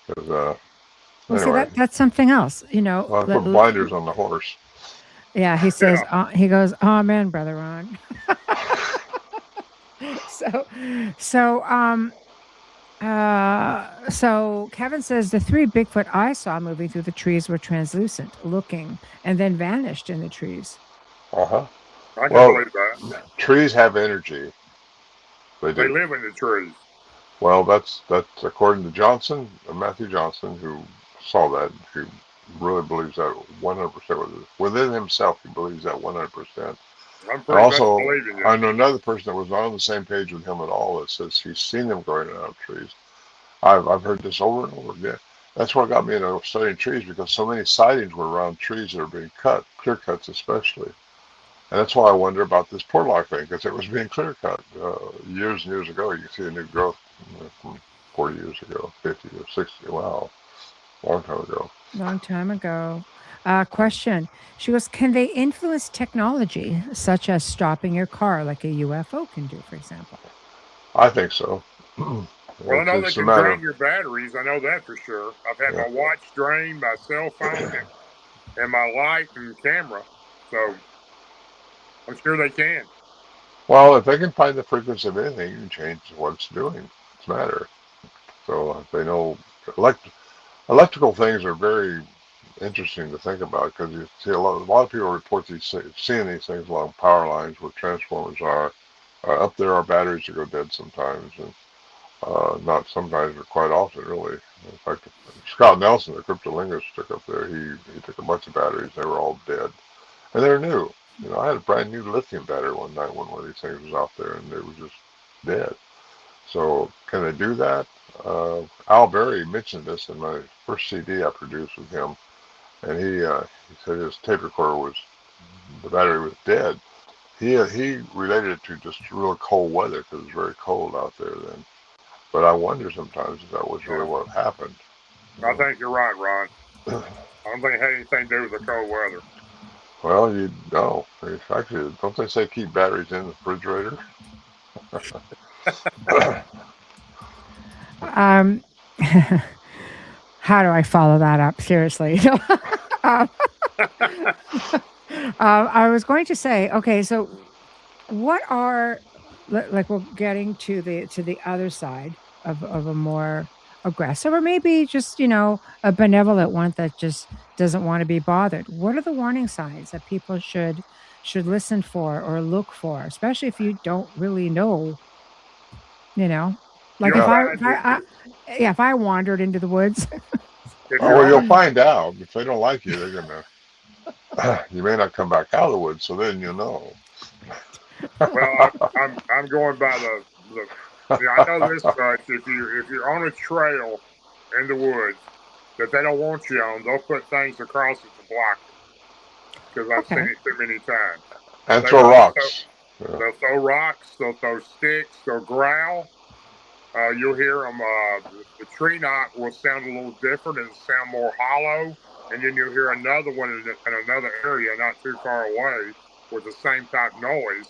Because, anyway, see, that's something else, you know. Well, put blinders on the horse. Yeah, he says, he goes, amen, Brother Ron. So Kevin says the 3 Bigfoot I saw moving through the trees were translucent, looking, and then vanished in the trees. I can believe that. Trees have energy. They live in the trees. Well, that's according to Matthew Johnson, who saw that, who really believes that 100% within himself. He believes that 100%. Also, I know another person that was not on the same page with him at all that says he's seen them growing out of trees. I've heard this over and over again. That's what got me into studying trees, because so many sightings were around trees that are being cut, clear cuts especially. And that's why I wonder about this portlock thing, because it was being clear cut years and years ago. You can see a new growth from 40 years ago, 50 or 60. Wow, long time ago. Long time ago. Question. She goes, can they influence technology, such as stopping your car like a UFO can do, for example? I think so. Well, I know they can drain your batteries. I know that for sure. I've had my watch drain, my cell phone, and my light and camera. So I'm sure they can. Well, if they can find the frequency of anything, you can change what it's doing. It's matter. So if they know electrical things are very interesting to think about, because you see a lot of people report seeing these things along power lines where transformers are. Up there are batteries that go dead sometimes, and not sometimes, but quite often, really. In fact, Scott Nelson, the cryptolinguist, took up there. He took a bunch of batteries. They were all dead, and they were new. You know, I had a brand new lithium battery one night when one of these things was out there, and they were just dead. So can they do that? Al Berry mentioned this in my first CD I produced with him, and he said his tape recorder the battery was dead. He related it to just real cold weather, because it was very cold out there then. But I wonder sometimes if that was really what happened. I think you're right, Ron. I don't think it had anything to do with the cold weather. Well, you know, actually, don't they say keep batteries in the refrigerator? How do I follow that up? Seriously. I was going to say, okay, so what are, like, we're getting to the other side of a more aggressive, or maybe just, you know, a benevolent one that just doesn't want to be bothered. What are the warning signs that people should listen for or look for, especially if you don't really know, you know? Like if I wandered into the woods. Well, you'll find out. If they don't like you, they're gonna You may not come back out of the woods, so then you'll know. Well, I'm going by the. Yeah, I know this much. If you're on a trail in the woods that they don't want you on, they'll put things across it to block it. Because I've seen Okay. it too many times. And They throw will rocks. Yeah. they'll throw rocks. They'll throw sticks. They'll growl. You'll hear them. The tree knot will sound a little different. It'll sound more hollow. And then you'll hear another one in another area not too far away with the same type noise.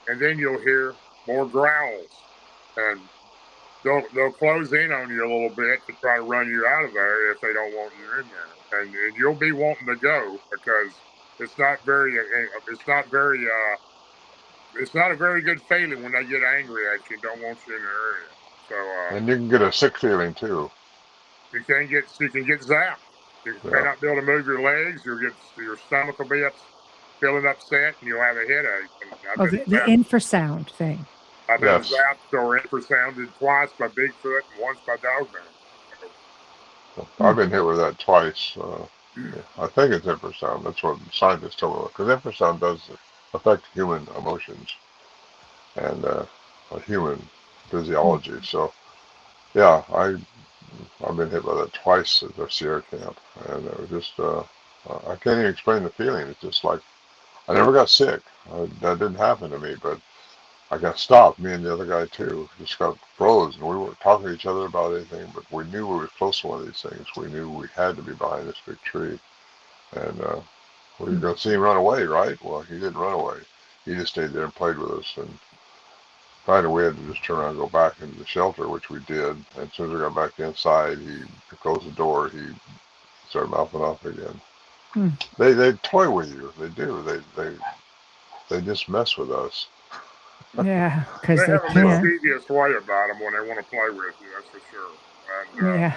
And then you'll hear more growls. And they'll close in on you a little bit to try to run you out of there if they don't want you in there. And you'll be wanting to go because it's not very it's not a very good feeling when they get angry at you and don't want you in the area. So And you can get a sick feeling too. you can get zapped. You cannot be able to move your legs. Your stomach will be feeling upset, and you'll have a headache. The infrasound thing. I've been zapped or infrasounded twice by Bigfoot and once by Dogman. I've been hit with that twice. I think it's infrasound. That's what scientists tell me. Because infrasound does affect human emotions and human physiology. So, yeah, I've been hit by that twice at the Sierra camp, and it was just I can't even explain the feeling. It's just like I never got sick. That didn't happen to me, but I got stopped. Me and the other guy too just got froze, and we weren't talking to each other about anything. But we knew we were close to one of these things. We knew we had to be behind this big tree, and we were going to see him run away, right? Well, he didn't run away. He just stayed there and played with us, and finally we had to just turn around and go back into the shelter, which we did. And as soon as we got back inside, he closed the door. He started mouthing off again. They toy with you. They do. They just mess with us. Yeah, because they have can. a mischievous way about them when they want to play with you. That's for sure. And, yeah.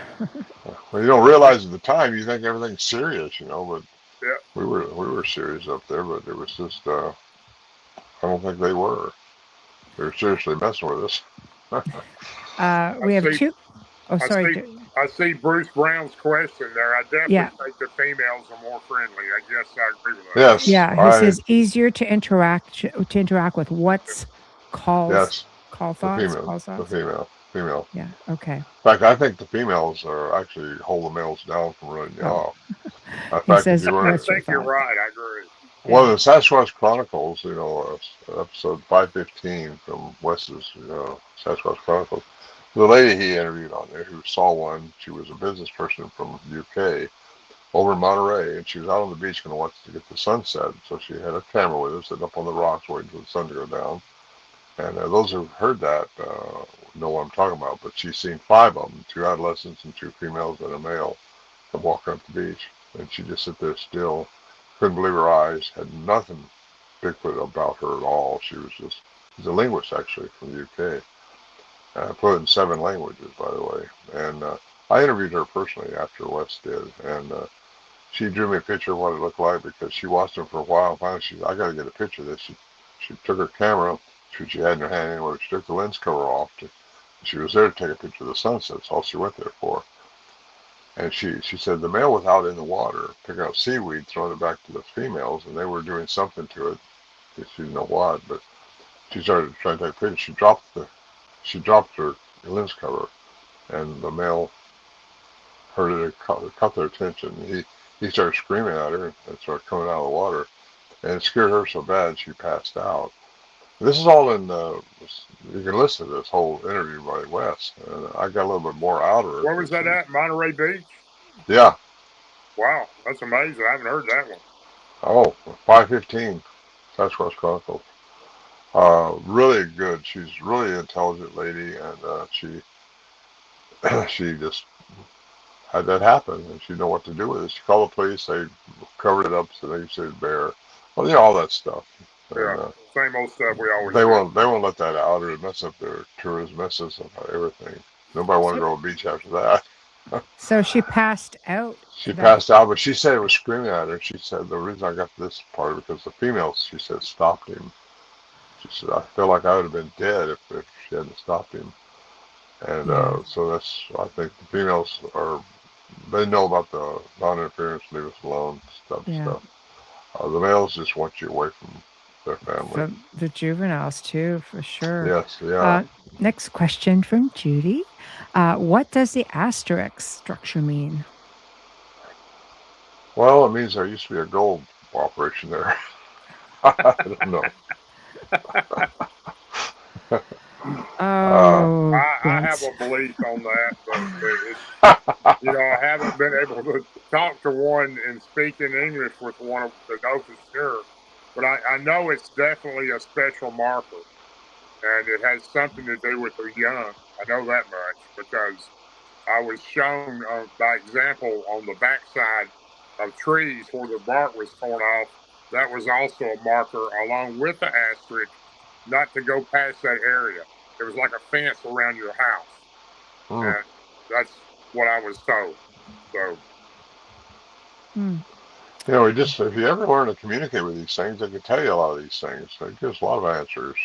Well, you don't realize at the time. You think everything's serious, but yeah. we were serious up there. But it was just I don't think they were. They were seriously messing with us. We have two. Oh, sorry. I see Bruce Brown's question there. I definitely think the females are more friendly. I guess I agree with that. Yes. Yeah, he says easier to interact with what's call thoughts. The female. Yeah. Okay. In fact, I think the females are actually hold the males down from running you off. In fact, says, I think you're right. I agree. Well, the Sasquatch Chronicles, episode 515 from Wes's, Sasquatch Chronicles, the lady he interviewed on there who saw one, she was a business person from the UK over in Monterey, and she was out on the beach going to watch to get the sunset. So she had a camera with her sitting up on the rocks waiting for the sun to go down. And those who've heard that know what I'm talking about. But she's seen 5 of them, 2 adolescents and 2 females and a male, walking up the beach. And she just sit there still, couldn't believe her eyes, had nothing Bigfoot about her at all. She's a linguist actually from the UK. Fluent in 7 languages, by the way. And I interviewed her personally after Wes did. And she drew me a picture of what it looked like because she watched him for a while. And finally, she said, I got to get a picture of this. She took her camera, which she had in her hand anyway. She took the lens cover off. She was there to take a picture of the sunset. That's all she went there for. And she said the male was out in the water, picking up seaweed, throwing it back to the females, and they were doing something to it. She didn't know what, but she started trying to take a picture. She dropped her lens cover, and the male heard it, caught their attention. He started screaming at her and started coming out of the water, and it scared her so bad she passed out. This is all in, you can listen to this whole interview by Wes, and I got a little bit more out of her. Where was that at? Monterey Beach? Yeah. Wow, that's amazing. I haven't heard that one. Oh, 515, Sasquatch Chronicles. Really good. She's really an intelligent lady, and she just had that happen, and she didn't know what to do with it. She called the police. They covered it up, so they said bear. Well, all that stuff. Yeah, same old stuff we always. They won't let that out, or mess up their tourism, messes up everything. Nobody wanted to go to the beach after that. So she passed out. She passed out, but she said it was screaming at her. She said the reason I got this part because the females, she said, stopped him. She said, I feel like I would have been dead if she hadn't stopped him. And so I think the females they know about the non-interference, leave us alone stuff. The males just want you away from their family. The juveniles too, for sure. Yes, yeah. Next question from Judy. What does the asterisk structure mean? Well, it means there used to be a gold operation there. I don't know. Oh, I have a belief on that, but I haven't been able to talk to one and speak in English with one to know for sure. But I know it's definitely a special marker, and it has something to do with the young. I know that much because I was shown by example on the backside of trees where the bark was torn off. That was also a marker along with the asterisk, not to go past that area. It was like a fence around your house. And that's what I was told. So, if you ever learn to communicate with these things, they can tell you a lot of these things. It gives a lot of answers.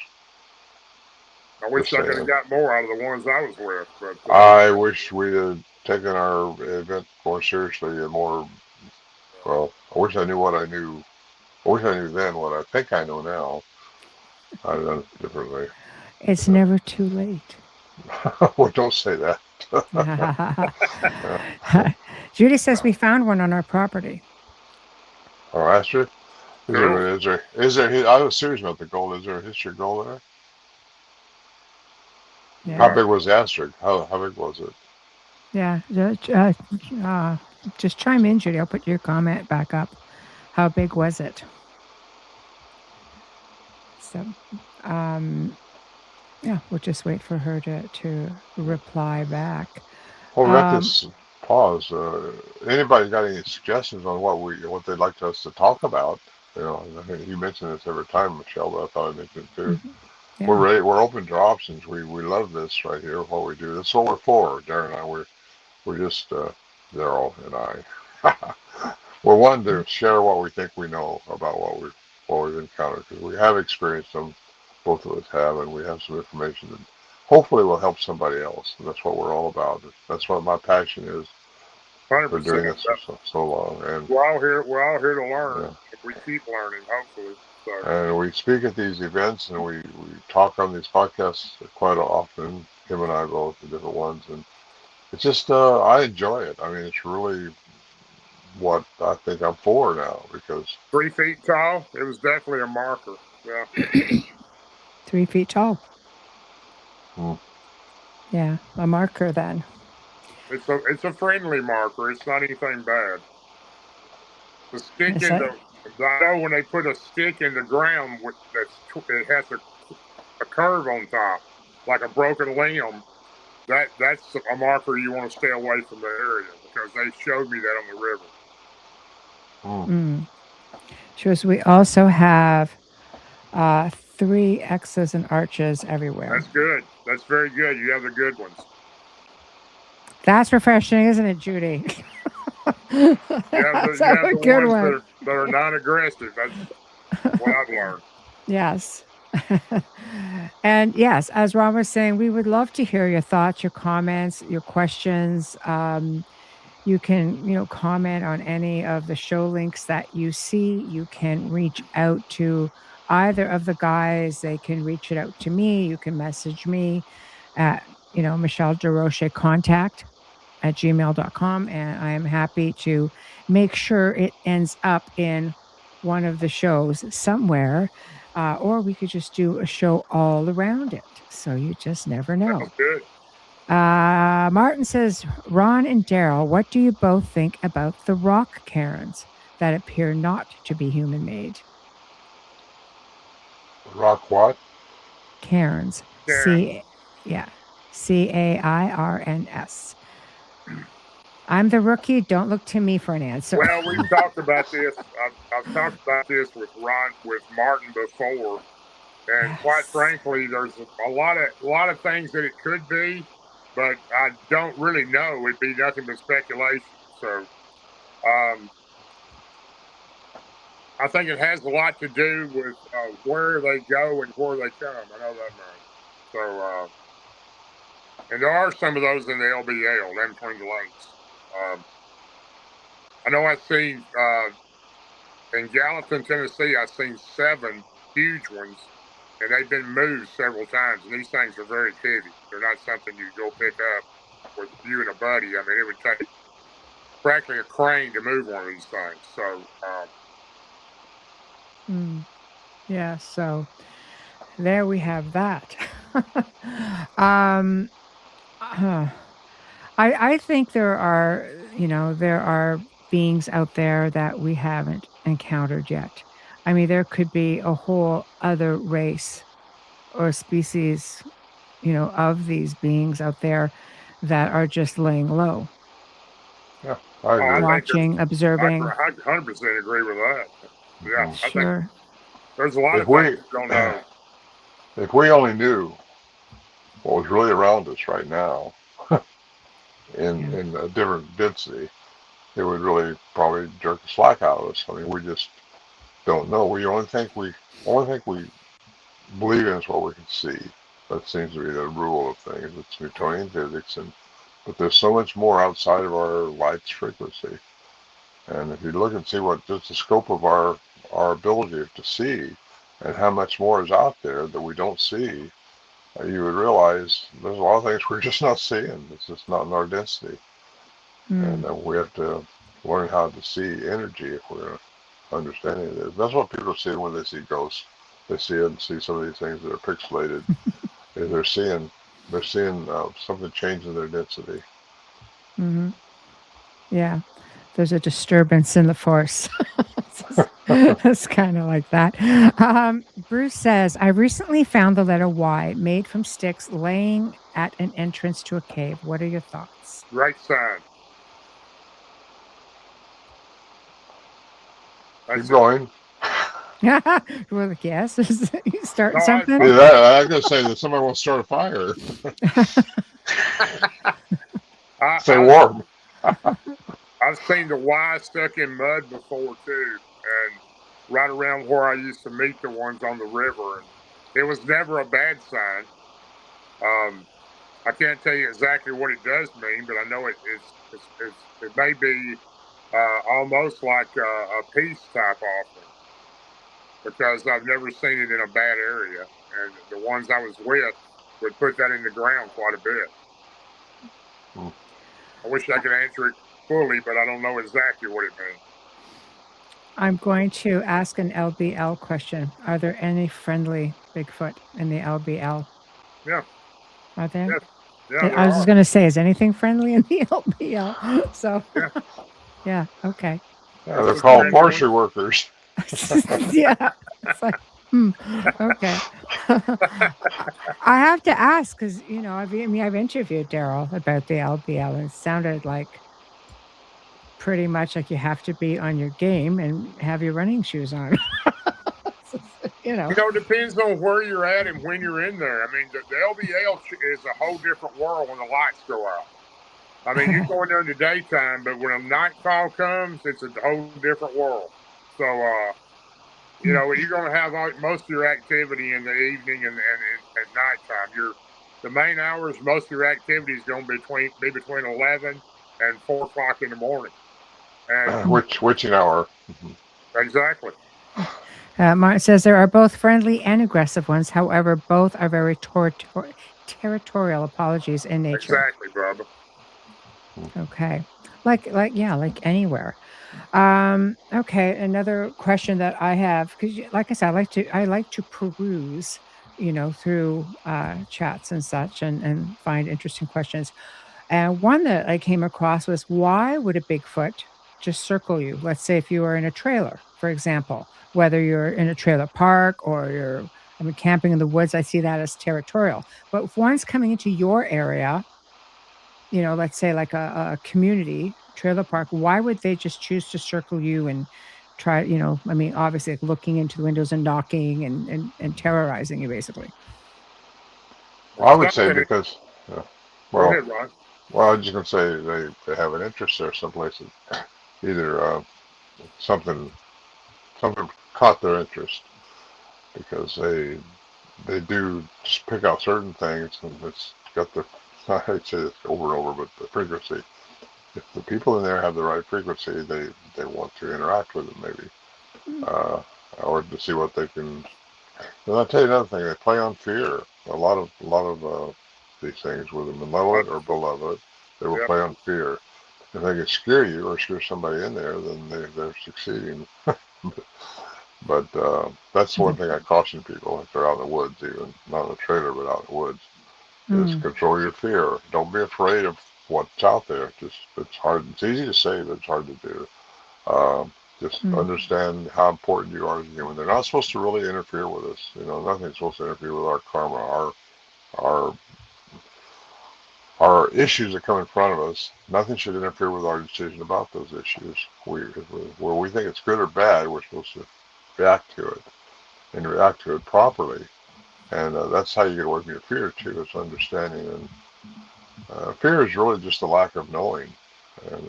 I wish I could have got more out of the ones I was with. But I wish we had taken our event more seriously and more. Well, I wish I knew what I knew. I wish I knew then what I think I know now. I'd have done it differently. It's never too late. Well, don't say that. Judy says we found one on our property. Oh, Astrid? Is there, I was serious about the gold. Is there a history of gold there? Yeah. How big was the asterisk? How big was it? Yeah. Just chime in, Judy. I'll put your comment back up. How big was it? So, yeah, we'll just wait for her to reply back. Well, we got this pause. Anybody got any suggestions on what they'd like us to talk about? You mention this every time, Michelle, but I thought I'd mention it too. Yeah. We're open to options. We love this right here. What we do. That's what we're for. Darren and I. We're just Darrell and I. We're wanting to share what we think we know about what we've encountered, because we have experienced them. Both of us have, and we have some information that hopefully will help somebody else. And that's what we're all about. That's what my passion is. 100%. For doing this for so long, and we're all here to learn. Yeah. If we keep learning, hopefully. So. And we speak at these events, and we talk on these podcasts quite often. Him and I both, the different ones, and it's just I enjoy it. I mean, it's really what I think I'm for now, because 3 feet tall. It was definitely a marker. Yeah. 3 feet tall. Yeah, a marker then. It's a friendly marker. It's not anything bad. The stick I know when they put a stick in the ground, it has a curve on top, like a broken limb. That's a marker you want to stay away from the area, because they showed me that on the river. Shows we also have 3 X's and arches everywhere. That's good. That's very good. You have the good ones. That's refreshing, isn't it, Judy? You have the good ones that are non-aggressive. That's what I've learned. Yes. And yes, as Ron was saying, we would love to hear your thoughts, your comments, your questions. You can, comment on any of the show links that you see. You can reach out to either of the guys. They can reach it out to me. You can message me at, Michelle Desrochers contact@gmail.com. And I am happy to make sure it ends up in one of the shows somewhere. Or we could just do a show all around it. So you just never know. That's good. Martin says, Ron and Darrell, what do you both think about the rock cairns that appear not to be human-made? Rock what? Cairns. CAIRNS. I'm the rookie. Don't look to me for an answer. Well, we've talked about this. I've talked about this with Martin before, and quite frankly, there's a lot of things that it could be, but I don't really know. It'd be nothing but speculation. So, I think it has a lot to do with where they go and where they come. I know that much. So, and there are some of those in the LBL, Lamb Between the Lakes. I know I've seen In Gallatin, Tennessee, I've seen 7 huge ones, and they've been moved several times. And these things are very heavy. They're not something you go pick up with you and a buddy. I mean, it would take practically a crane to move one of these things. So, Yeah, so there we have that. um, I think there are, there are beings out there that we haven't encountered yet. I mean, there could be a whole other race or species, of these beings out there that are just laying low, Yeah, I agree. I think watching, I observing. 100% agree with that. Yeah, I think Sure. there's a lot If of we things we don't know. if we only knew what was really around us right now in a different density, it would really probably jerk the slack out of us. I mean, we just don't know. We only think we believe in is what we can see. That seems to be the rule of things. It's Newtonian physics, but there's so much more outside of our light's frequency. And if you look and see what just the scope of our ability to see, and how much more is out there that we don't see, you would realize there's a lot of things we're just not seeing. It's just not in our density. And we have to learn how to see energy if we're understanding it. That's what people see when they see ghosts. They see it and see some of these things that are pixelated. They're seeing something change in their density. Yeah, there's a disturbance in the force. It's kind of like that. Bruce says, I recently found the letter Y made from sticks laying at an entrance to a cave. What are your thoughts? Great sign. Keep going. Well, yes, you starting something? I was going to say that somebody wants to start a fire. Stay warm. I've seen the Y stuck in mud before too, and right around where I used to meet the ones on the river, and it was never a bad sign. I can't tell you exactly what it does mean, but I know it may be almost like a peace type offering, because I've never seen it in a bad area, and the ones I was with would put that in the ground quite a bit. I wish I could answer it fully, but I don't know exactly what it means. I'm going to ask an LBL question. Are there any friendly Bigfoot in the LBL? Yeah. Are there? Yes. Yeah, I was just going to say, is anything friendly in the LBL? So, yeah, okay. Yeah, they're called forestry workers. Yeah. It's like, okay. I have to ask because, I've interviewed Darrell about the LBL, and it sounded like pretty much like you have to be on your game and have your running shoes on. It depends on where you're at and when you're in there. I mean, the LBL is a whole different world when the lights go out. I mean, you go in there in the daytime, but when a nightfall comes, it's a whole different world. So, you're going to have most of your activity in the evening and at nighttime. The main hours, most of your activity is going to be between 11 and 4 o'clock in the morning. And witching hour. Exactly. Martin says there are both friendly and aggressive ones. However, both are very territorial, apologies, in nature. Exactly, Bubba. Okay. Like anywhere. Okay. Another question that I have, because like I said, I like to peruse, through chats and such and find interesting questions. And one that I came across was, why would a Bigfoot just circle you? Let's say if you were in a trailer, for example, whether you're in a trailer park or you're camping in the woods, I see that as territorial. But if one's coming into your area, let's say like a community trailer park, why would they just choose to circle you and try, obviously like looking into the windows and knocking and terrorizing you, basically? Well, I would say because, go ahead, Ron. Well, I was just going to say they have an interest there someplace. Either something caught their interest, because they do pick out certain things, and it's got the, I hate to say this over and over, but the frequency. If the people in there have the right frequency, they want to interact with them, maybe. uh, or to see what they can. And I'll tell you another thing. They play on fear. A lot of these things, whether malevolent or beloved, they will Yep. play on fear. If they can scare you or scare somebody in there, then they're succeeding. But that's one thing I caution people if they're out in the woods, even not in a trailer, but out in the woods, is Mm. control your fear. Don't be afraid of what's out there. Just it's hard. It's easy to say, but it's hard to do. Just Mm. understand how important you are as a human. They're not supposed to really interfere with us. Nothing's supposed to interfere with our karma, our our issues that come in front of us. Nothing should interfere with our decision about those issues. Where we think it's good or bad, we're supposed to react to it and react to it properly. And that's how you get away from your fear too. It's understanding. And fear is really just a lack of knowing. And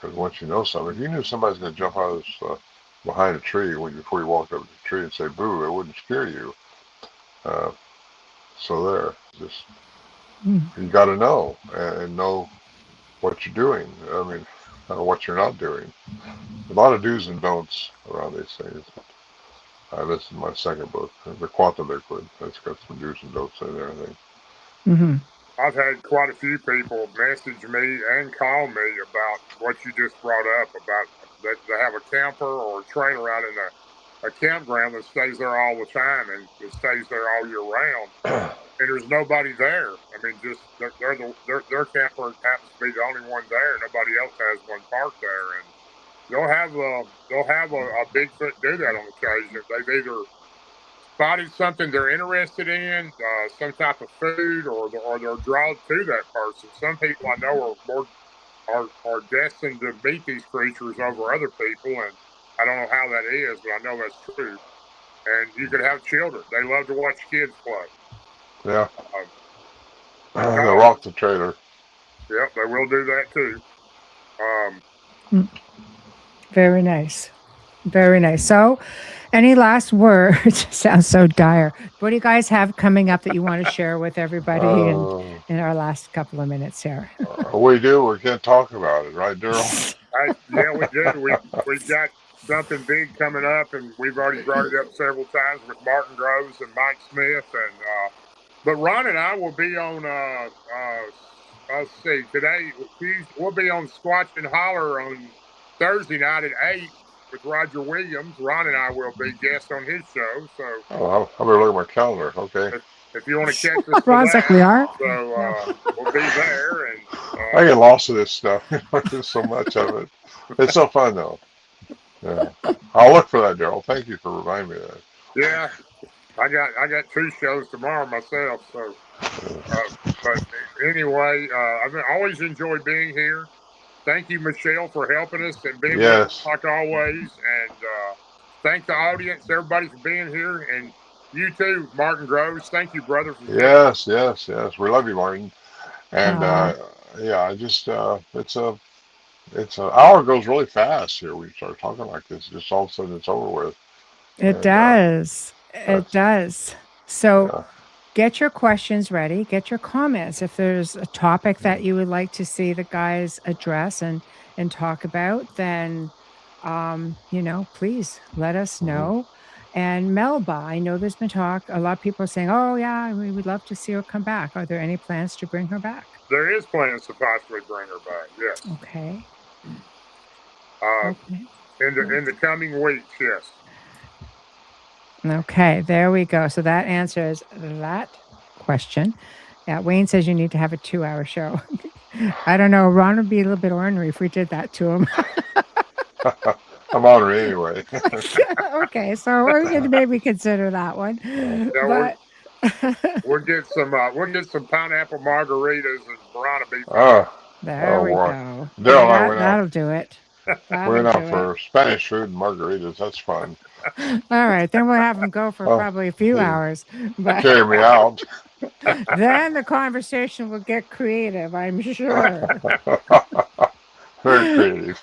because once you know something, if you knew somebody's going to jump out of behind a tree before you walked up to the tree and say boo, it wouldn't scare you. Uh, so there, just you got to know and know what you're doing. I mean, what you're not doing. A lot of do's and don'ts around these things. This is my second book, The Quantum Liquid. It's got some do's and don'ts in there, I think. Mm-hmm. I've had quite a few people message me and call me about what you just brought up about that they have a camper or a trailer out in a campground that stays there all the time and it stays there all year round. And there's nobody there. I mean, just their camper happens to be the only one there. Nobody else has one parked there, and they'll have a Bigfoot do that on occasion. They've either spotted something they're interested in, some type of food, or they're drawn to that person. Some people I know are destined to meet these creatures over other people, and I don't know how that is, but I know that's true. And you could have children; they love to watch kids play. Yeah. Uh, They'll rock the trailer. Yep, they will do that too. Very nice. Very nice. So, any last words? Sounds so dire. What do you guys have coming up that you want to share with everybody in our last couple of minutes here? We do. We can't talk about it, right, Darrell? Yeah, we do. We've got something big coming up, and we've already brought it up several times with Martin Groves and Mike Smith, and but Ron and I will be on. Let's see. Today we'll be on Squatch and Holler on Thursday night at 8 with Roger Williams. Ron and I will be guests on his show. So I'll better look at my calendar. Okay. If you want to catch us, Ron's like we are. So we'll be there. And I get lost in this stuff. There's so much of it. It's so fun though. Yeah. I'll look for that, Darrell. Thank you for reminding me of that. Yeah. I got 2 shows tomorrow myself, so. But anyway, I've always enjoyed being here. Thank you, Michelle, for helping us and being with us like always. And thank the audience, everybody, for being here. And you too, Martin Groves. Thank you, brother. Yes. We love you, Martin. And I just it's an hour goes really fast here. We start talking like this. Just all of a sudden, it's over with. It does. It does. So get your questions ready. Get your comments. If there's a topic that you would like to see the guys address and talk about, then, please let us know. And Melba, I know there's been talk. A lot of people are saying, oh, yeah, we would love to see her come back. Are there any plans to bring her back? There is plans to possibly bring her back, yes. Okay. In the coming weeks, yes. Okay, there we go. So that answers that question. Yeah, Wayne says you need to have a 2-hour show. I don't know. Ron would be a little bit ornery if we did that to him. I'm ornery anyway. Okay, so we're going to maybe consider that one. We'll get some pineapple margaritas and piranha beef. There we go. That'll do it. We're out for Spanish food and margaritas. That's fun. All right, then we'll have them go for probably a few hours. But carry me out. Then the conversation will get creative, I'm sure. Very creative.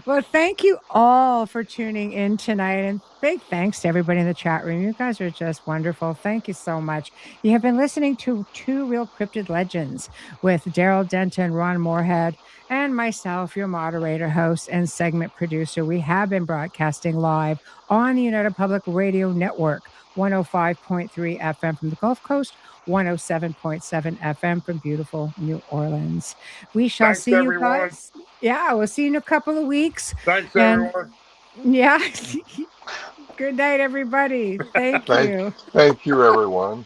Well, thank you all for tuning in tonight, and Big thanks to everybody in the chat room. You guys are just wonderful. Thank you so much. You have been listening to Two Real Cryptid Legends with Darrell, Denton, Ron Morehead, and myself, your moderator, host, and segment producer. We have been broadcasting live on the United Public Radio Network, 105.3 FM from the Gulf Coast, 107.7 FM from beautiful New Orleans. We shall Thanks, see everyone. you guys. Yeah, we'll see you in a couple of weeks. Thanks, And- everyone. Yeah. Good night, everybody. Thank you. Thank you, everyone.